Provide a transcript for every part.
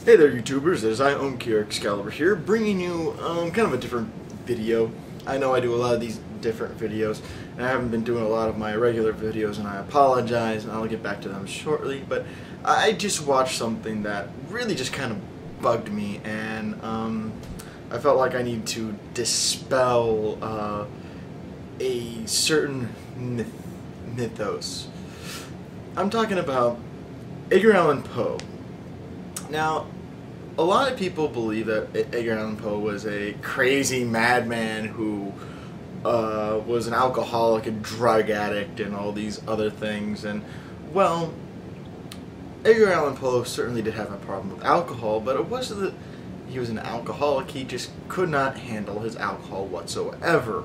Hey there, YouTubers. It is I, Omki Excalibur here, bringing you kind of a different video. I know I do a lot of these different videos, and I haven't been doing a lot of my regular videos, and I apologize, and I'll get back to them shortly, but I just watched something that really just kind of bugged me, and I felt like I need to dispel a certain mythos. I'm talking about Edgar Allan Poe. Now, a lot of people believe that Edgar Allan Poe was a crazy madman who was an alcoholic, a drug addict, and all these other things. And, well, Edgar Allan Poe certainly did have a problem with alcohol, but it wasn't that he was an alcoholic. He just could not handle his alcohol whatsoever.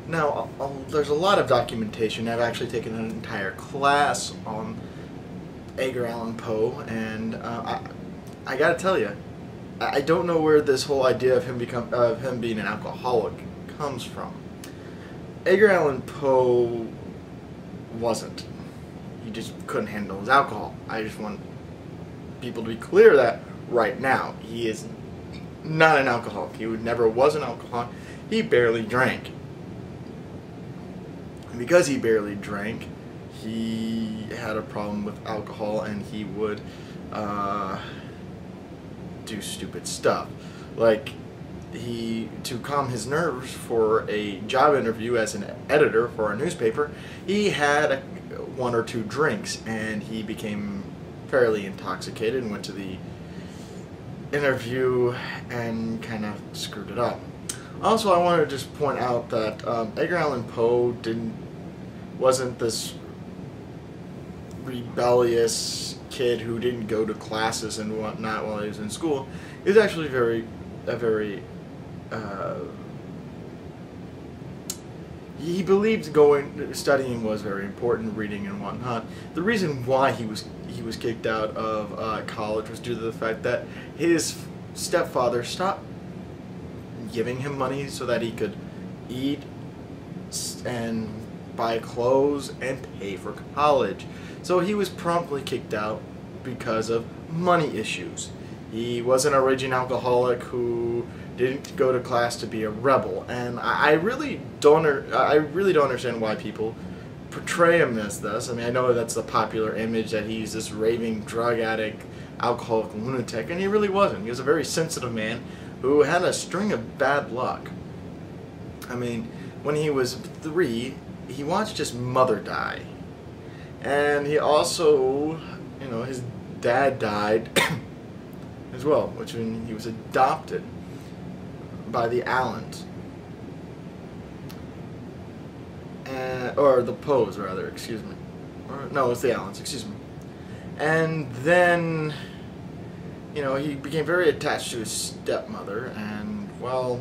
Now, there's a lot of documentation. I've actually taken an entire class on Edgar Allan Poe, and I gotta tell you, I don't know where this whole idea of him being an alcoholic comes from. Edgar Allan Poe wasn't. He just couldn't handle his alcohol. I just want people to be clear that right now. He is not an alcoholic. He never was an alcoholic. He barely drank. And because he barely drank, he had a problem with alcohol, and he would do stupid stuff. Like, to calm his nerves for a job interview as an editor for a newspaper, he had one or two drinks, and he became fairly intoxicated and went to the interview and kind of screwed it up. Also, I want to just point out that Edgar Allan Poe wasn't this rebellious kid who didn't go to classes and whatnot while he was in school. He was actually he believed studying was very important, reading and whatnot. The reason why he was kicked out of college was due to the fact that his stepfather stopped giving him money so that he could eat and buy clothes and pay for college. So he was promptly kicked out because of money issues. He wasn't a raging alcoholic who didn't go to class to be a rebel, and I really don't understand why people portray him as this. I mean, I know that's the popular image, that he's this raving drug addict, alcoholic lunatic, and he really wasn't. He was a very sensitive man who had a string of bad luck. I mean, when he was 3, he watched his mother die. And he also, his dad died as well, which means he was adopted by the Allens. Or the Poes, rather, excuse me. No, it's the Allens, excuse me. And then, he became very attached to his stepmother, and, well,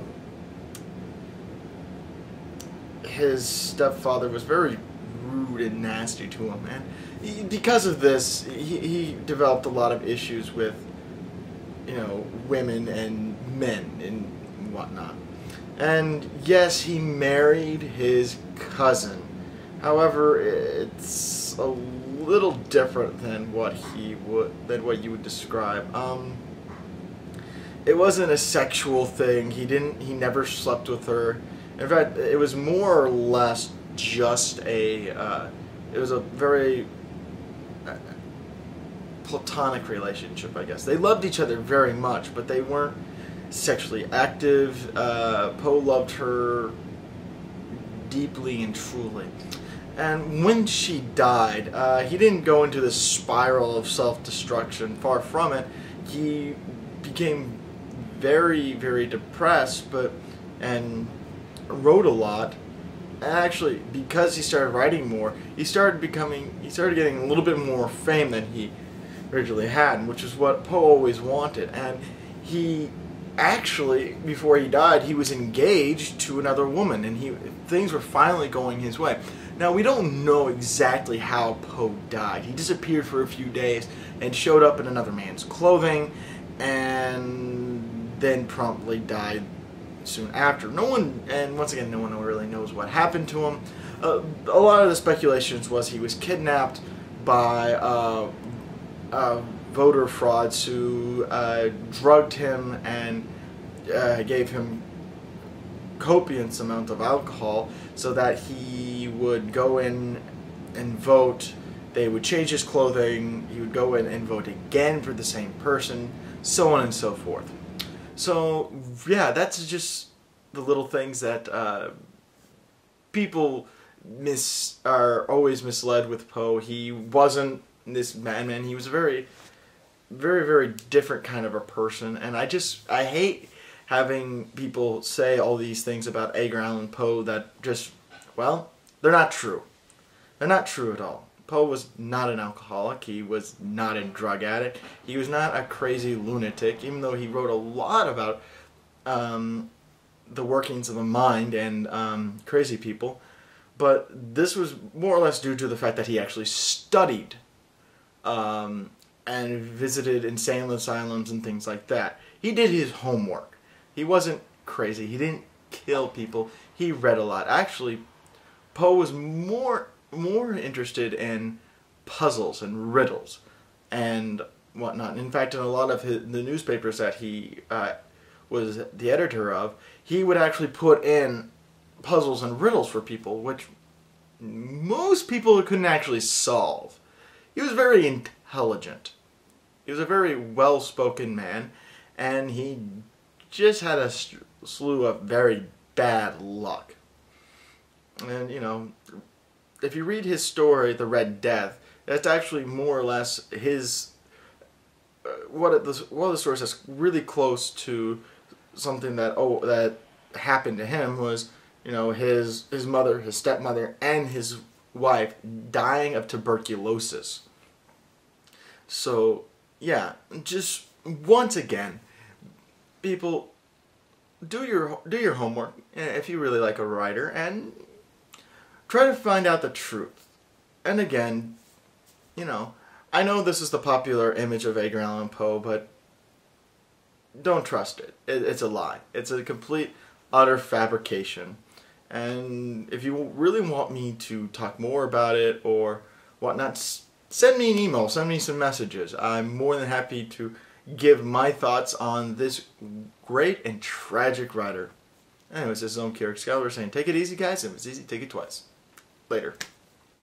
his stepfather was very rude and nasty to him, and because of this, he developed a lot of issues with, women and men and whatnot. And yes, he married his cousin. However, it's a little different than what you would describe. It wasn't a sexual thing. He never slept with her. In fact, it was more or less just it was a very platonic relationship, I guess. They loved each other very much, but they weren't sexually active. Poe loved her deeply and truly. And when she died, he didn't go into this spiral of self-destruction. Far from it. He became very, very depressed, and wrote a lot. Actually, because he started writing more, he started getting a little bit more fame than he originally had, which is what Poe always wanted. And he actually, before he died, he was engaged to another woman, and things were finally going his way. Now, we don't know exactly how Poe died. He disappeared for a few days and showed up in another man's clothing, and then promptly died soon after. Once again, no one really knows what happened to him. A lot of the speculations was he was kidnapped by voter frauds who drugged him and gave him copious amount of alcohol so that he would go in and vote. They would change his clothing, he would go in and vote again for the same person, so on and so forth. So yeah, that's just the little things that people are always misled with Poe. He wasn't this madman. He was a very, very, very different kind of a person, and I hate having people say all these things about Edgar Allan Poe that just, well, they're not true. They're not true at all. Poe was not an alcoholic. He was not a drug addict. He was not a crazy lunatic, even though he wrote a lot about the workings of the mind and crazy people. But this was more or less due to the fact that he actually studied and visited insane asylums and things like that. He did his homework. He wasn't crazy. He didn't kill people. He read a lot. Actually, Poe was more interested in puzzles and riddles and whatnot. In fact, in a lot of the newspapers that he was the editor of, he would actually put in puzzles and riddles for people, which most people couldn't actually solve. He was very intelligent. He was a very well-spoken man, and he just had a slew of very bad luck. And, you know, if you read his story, The Red Death, that's actually more or less his, one of the stories that's really close to something that, that happened to him was, you know, his mother, his stepmother, and his wife dying of tuberculosis. So, yeah, just once again, people, do your homework if you really like a writer, and try to find out the truth. And again, you know, I know this is the popular image of Edgar Allan Poe, but don't trust it. It's a lie. It's a complete, utter fabrication. And if you really want me to talk more about it or whatnot, send me an email, send me some messages. I'm more than happy to give my thoughts on this great and tragic writer. Anyways, this is Omki, Excalibur, saying take it easy, guys. If it's easy, take it twice. Later.